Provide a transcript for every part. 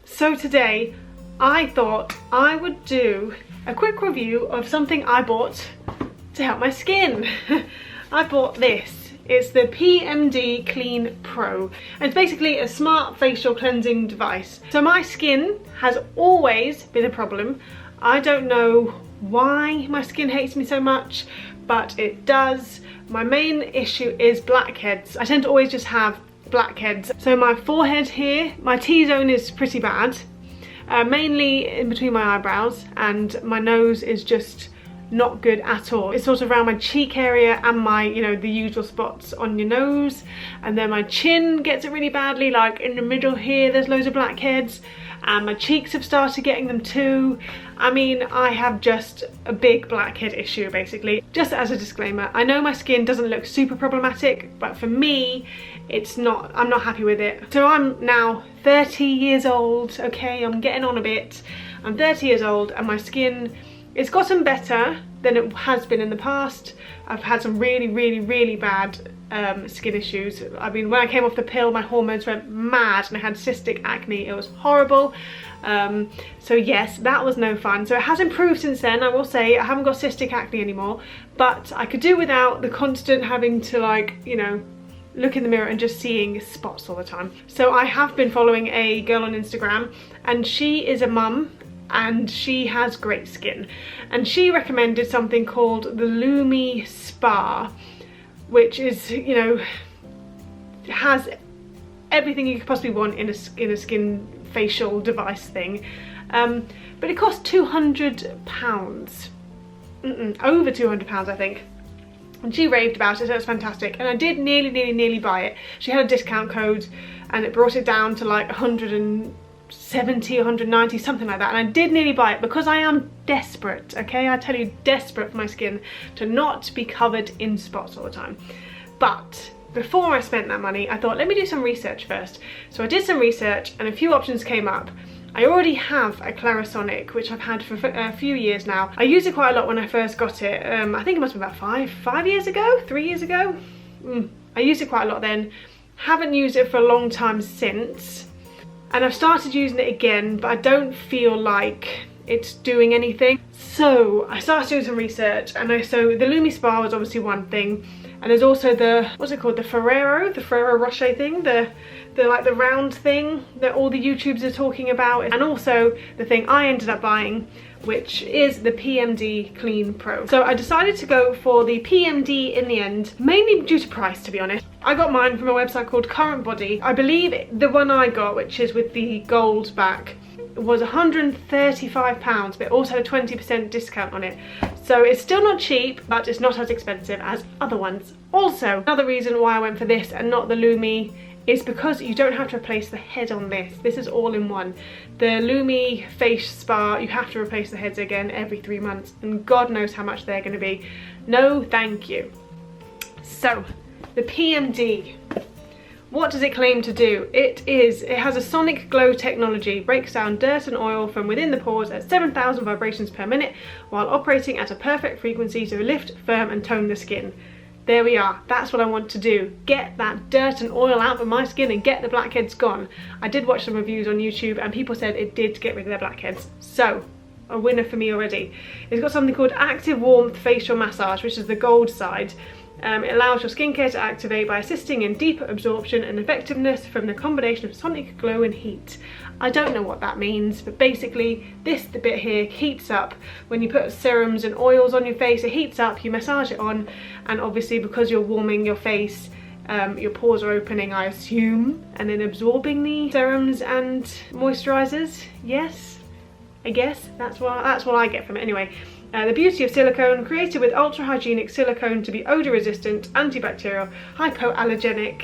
So today I thought I would do a quick review of something I bought to help my skin. I bought this. It's the PMD Clean Pro. And it's basically a smart facial cleansing device. So my skin has always been a problem. I don't know why my skin hates me so much, but it does. My main issue is blackheads. I tend to always just have blackheads. So my forehead here, my T-zone is pretty bad, mainly in between my eyebrows, and my nose is just not good at all. It's sort of around my cheek area and my, you know, the usual spots on your nose, and then my chin gets it really badly, like in the middle here there's loads of blackheads, and my cheeks have started getting them too. I mean, I have just a big blackhead issue basically. Just as a disclaimer, I know my skin doesn't look super problematic, but for me it's not, I'm not happy with it. So I'm now 30 years old, okay, I'm getting on a bit. I'm 30 years old and my skin, it's gotten better than it has been in the past. I've had some really bad skin issues. I mean, when I came off the pill, my hormones went mad and I had cystic acne. It was horrible. So yes, that was no fun. So it has improved since then. I will say I haven't got cystic acne anymore, but I could do without the constant having to, like, you know, look in the mirror and just seeing spots all the time. So I have been following a girl on Instagram, and she is a mum and she has great skin, and she recommended something called the Lumi Spa, which is, you know, has everything you could possibly want in a skin facial device thing, but it costs £200, over £200 I think. And she raved about it, so it's fantastic. And I did nearly buy it. She had a discount code and it brought it down to like 170, 190, something like that. And I did nearly buy it because I am desperate, okay? I tell you, desperate for my skin to not be covered in spots all the time. But before I spent that money, I thought, let me do some research first. So I did some research and a few options came up. I already have a Clarisonic, which I've had for a few years now. I used it quite a lot when I first got it. I think it must be about 3 years ago. I used it quite a lot then. Haven't used it for a long time since. And I've started using it again, but I don't feel like it's doing anything. So I started doing some research, and so the Lumi Spa was obviously one thing. And there's also the, what's it called, the Ferrero Rocher thing, the like the round thing that all the YouTubers are talking about, and also the thing I ended up buying, which is the PMD Clean Pro. So I decided to go for the PMD in the end, mainly due to price, to be honest. I got mine from a website called Current Body. I believe the one I got, which is with the gold back, was £135, but also a 20% discount on it. So it's still not cheap, but it's not as expensive as other ones. Also, another reason why I went for this and not the Lumi is because you don't have to replace the head on this. This is all in one. The Lumi Face Spa, you have to replace the heads again every 3 months, and God knows how much they're going to be. No, thank you. So, the PMD. What does it claim to do? It has a sonic glow technology, breaks down dirt and oil from within the pores at 7,000 vibrations per minute while operating at a perfect frequency to lift, firm and tone the skin. There we are, that's what I want to do. Get that dirt and oil out of my skin and get the blackheads gone. I did watch some reviews on YouTube and people said it did get rid of their blackheads. So, a winner for me already. It's got something called Active Warmth Facial Massage, which is the gold side. It allows your skincare to activate by assisting in deeper absorption and effectiveness from the combination of sonic glow and heat. I don't know what that means, but basically the bit here heats up. When you put serums and oils on your face, it heats up, you massage it on, and obviously because you're warming your face, your pores are opening, I assume, and then absorbing the serums and moisturisers. Yes, I guess that's what I get from it anyway. The beauty of silicone, created with ultra hygienic silicone to be odour resistant, antibacterial, hypoallergenic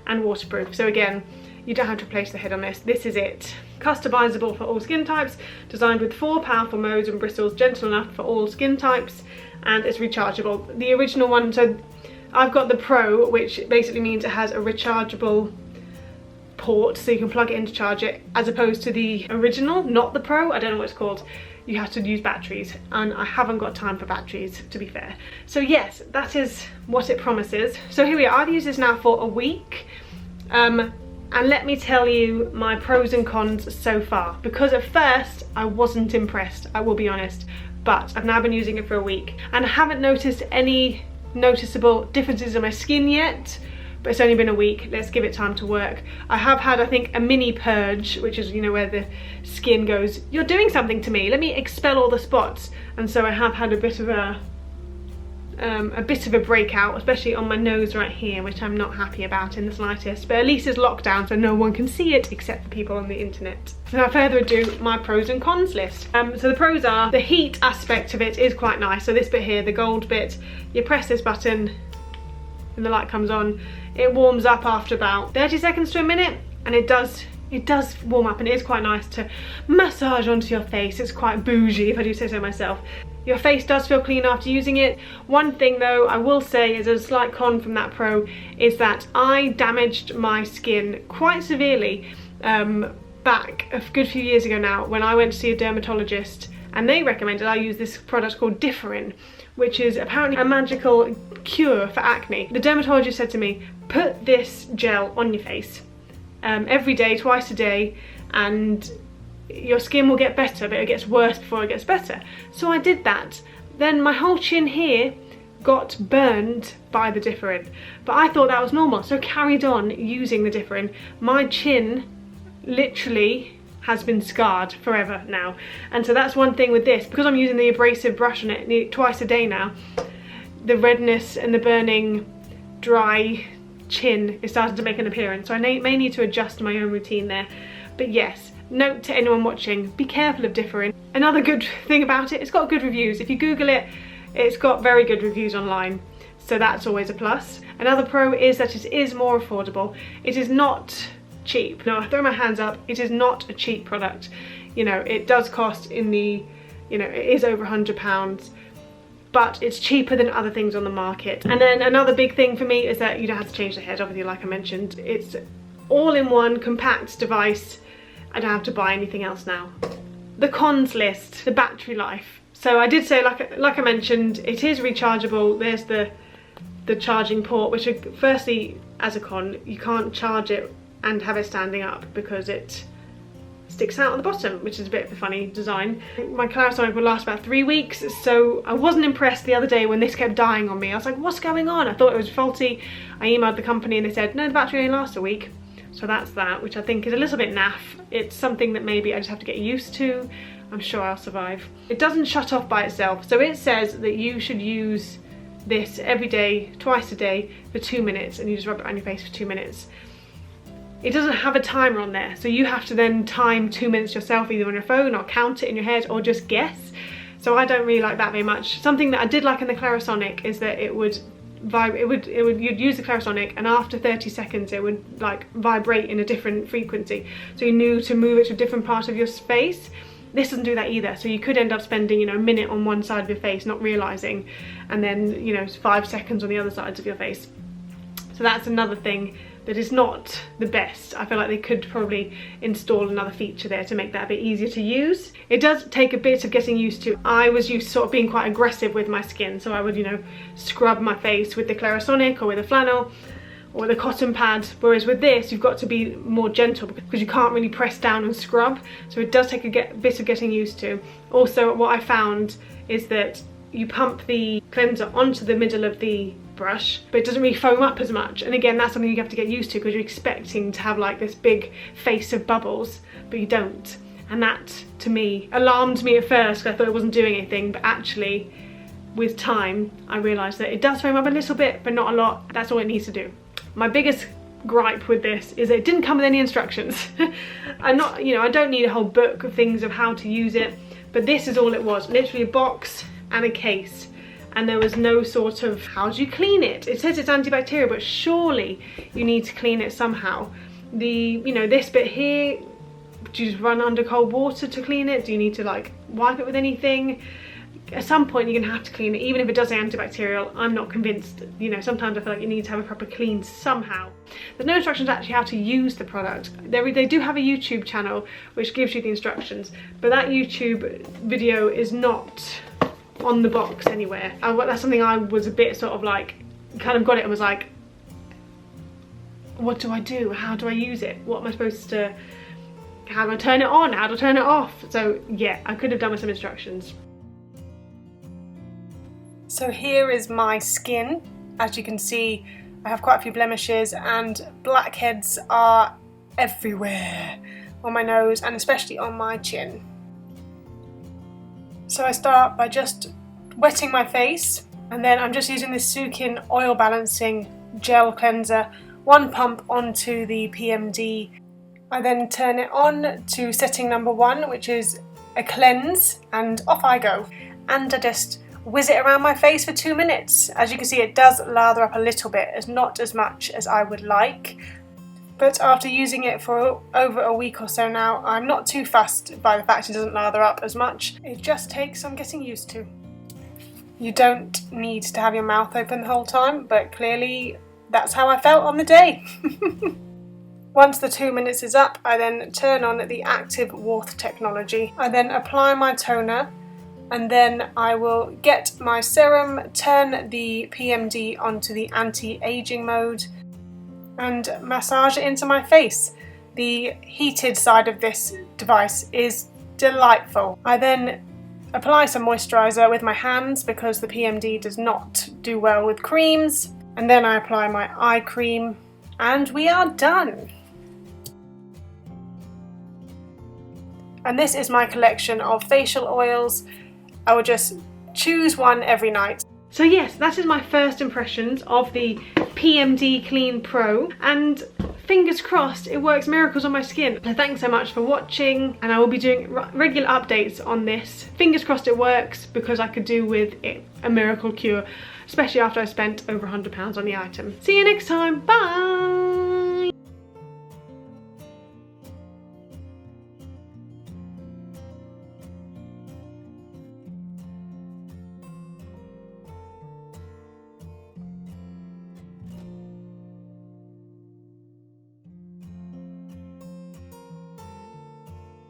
and waterproof. So again, you don't have to replace the head on this. This is it. Customizable for all skin types, designed with 4 powerful modes and bristles, gentle enough for all skin types, and it's rechargeable. The original one, so I've got the Pro, which basically means it has a rechargeable port, so you can plug it in to charge it, as opposed to the original, not the Pro, I don't know what it's called. You have to use batteries, and I haven't got time for batteries, to be fair. So yes, that is what it promises. So here we are, I've used this now for a week. And let me tell you my pros and cons so far, because at first I wasn't impressed, I will be honest, but I've now been using it for a week and I haven't noticed any noticeable differences in my skin yet, but it's only been a week. Let's give it time to work. I have had, I think, a mini purge, which is, you know, where the skin goes, you're doing something to me, let me expel all the spots. And so I have had a bit of a breakout, especially on my nose right here, which I'm not happy about in the slightest, but at least it's locked down so no one can see it except the people on the internet. Without further ado, my pros and cons list. So the pros are, the heat aspect of it is quite nice. So this bit here, the gold bit, you press this button and the light comes on, it warms up after about 30 seconds to a minute, and it does warm up, and it is quite nice to massage onto your face. It's quite bougie, if I do say so myself. Your face does feel clean after using it. One thing though I will say is a slight con from that pro is that I damaged my skin quite severely back a good few years ago now, when I went to see a dermatologist and they recommended I use this product called Differin, which is apparently a magical cure for acne. The dermatologist said to me, put this gel on your face every day, twice a day, and your skin will get better, but it gets worse before it gets better. So I did that. Then my whole chin here got burned by the Differin, but I thought that was normal, so carried on using the Differin. My chin literally has been scarred forever now, and so that's one thing with this, because I'm using the abrasive brush on it twice a day now, the redness and the burning dry chin is starting to make an appearance, so I may need to adjust my own routine there. But yes, note to anyone watching, be careful of Differin. Another good thing about it, it's got good reviews. If you Google it, it's got very good reviews online, so that's always a plus. Another pro is that it is more affordable. It is not cheap. No, I throw my hands up, it is not a cheap product. You know, it does cost in the, you know, it is over £100, but it's cheaper than other things on the market. And then another big thing for me is that you don't have to change the head, obviously, like I mentioned. It's all-in-one compact device. I don't have to buy anything else now. The cons list, the battery life. So I did say, like I mentioned, it is rechargeable. There's the charging port, which firstly, as a con, you can't charge it and have it standing up because it sticks out on the bottom, which is a bit of a funny design. My Clarisonic will last about 3 weeks, so I wasn't impressed the other day when this kept dying on me. I was like, what's going on? I thought it was faulty. I emailed the company and they said, no, the battery only lasts a week. So that's that, which I think is a little bit naff. It's something that maybe I just have to get used to. I'm sure I'll survive. It doesn't shut off by itself, so it says that you should use this every day, twice a day, for 2 minutes, and you just rub it on your face for 2 minutes. It doesn't have a timer on there, so you have to then time 2 minutes yourself, either on your phone or count it in your head or just guess. So I don't really like that very much. Something that I did like in the Clarisonic is that it would vibrate. You'd use the Clarisonic, and after 30 seconds it would like vibrate in a different frequency, so you knew to move it to a different part of your face. This doesn't do that either, so you could end up spending, you know, a minute on one side of your face not realizing, and then, you know, 5 seconds on the other sides of your face. So that's another thing that is not the best. I feel like they could probably install another feature there to make that a bit easier to use. It does take a bit of getting used to. I was used to sort of being quite aggressive with my skin, so I would, you know, scrub my face with the Clarisonic or with a flannel or with a cotton pad, whereas with this you've got to be more gentle because you can't really press down and scrub, so it does take a bit of getting used to. Also, what I found is that you pump the cleanser onto the middle of the brush, but it doesn't really foam up as much, and again, that's something you have to get used to because you're expecting to have like this big face of bubbles, but you don't. And that, to me, alarmed me at first because I thought it wasn't doing anything, but actually with time I realised that it does foam up a little bit, but not a lot. That's all it needs to do. My biggest gripe with this is that it didn't come with any instructions. I'm not, you know, I don't need a whole book of things of how to use it, but this is all it was, literally a box and a case, and there was no sort of, how do you clean it? It says it's antibacterial, but surely you need to clean it somehow. You know, this bit here, do you just run under cold water to clean it? Do you need to like wipe it with anything? At some point you're gonna have to clean it, even if it does say antibacterial. I'm not convinced. You know, sometimes I feel like you need to have a proper clean somehow. There's no instructions actually how to use the product. They do have a YouTube channel which gives you the instructions, but that YouTube video is not on the box anywhere. That's something I was a bit sort of like, kind of got it and was like, what do I do? How do I use it? What am I supposed to, how do I turn it on? How do I turn it off? So yeah, I could have done with some instructions. So here is my skin. As you can see, I have quite a few blemishes and blackheads are everywhere on my nose and especially on my chin. So I start by just wetting my face, and then I'm just using this Sukin oil balancing gel cleanser, one pump onto the PMD. I then turn it on to setting number 1, which is a cleanse, and off I go. And I just whiz it around my face for 2 minutes. As you can see, it does lather up a little bit, it's not as much as I would like. But after using it for over a week or so now, I'm not too fussed by the fact it doesn't lather up as much. It just takes some getting used to. You don't need to have your mouth open the whole time, but clearly that's how I felt on the day. Once the 2 minutes is up, I then turn on the active warmth technology. I then apply my toner, and then I will get my serum, turn the PMD onto the anti-aging mode, and massage it into my face. The heated side of this device is delightful. I then apply some moisturiser with my hands because the PMD does not do well with creams, and then I apply my eye cream and we are done. And this is my collection of facial oils. I will just choose one every night. So yes, that is my first impressions of the PMD Clean Pro, and fingers crossed it works miracles on my skin. So thanks so much for watching, and I will be doing regular updates on this. Fingers crossed it works, because I could do with it a miracle cure, especially after I spent over £100 on the item. See you next time, bye!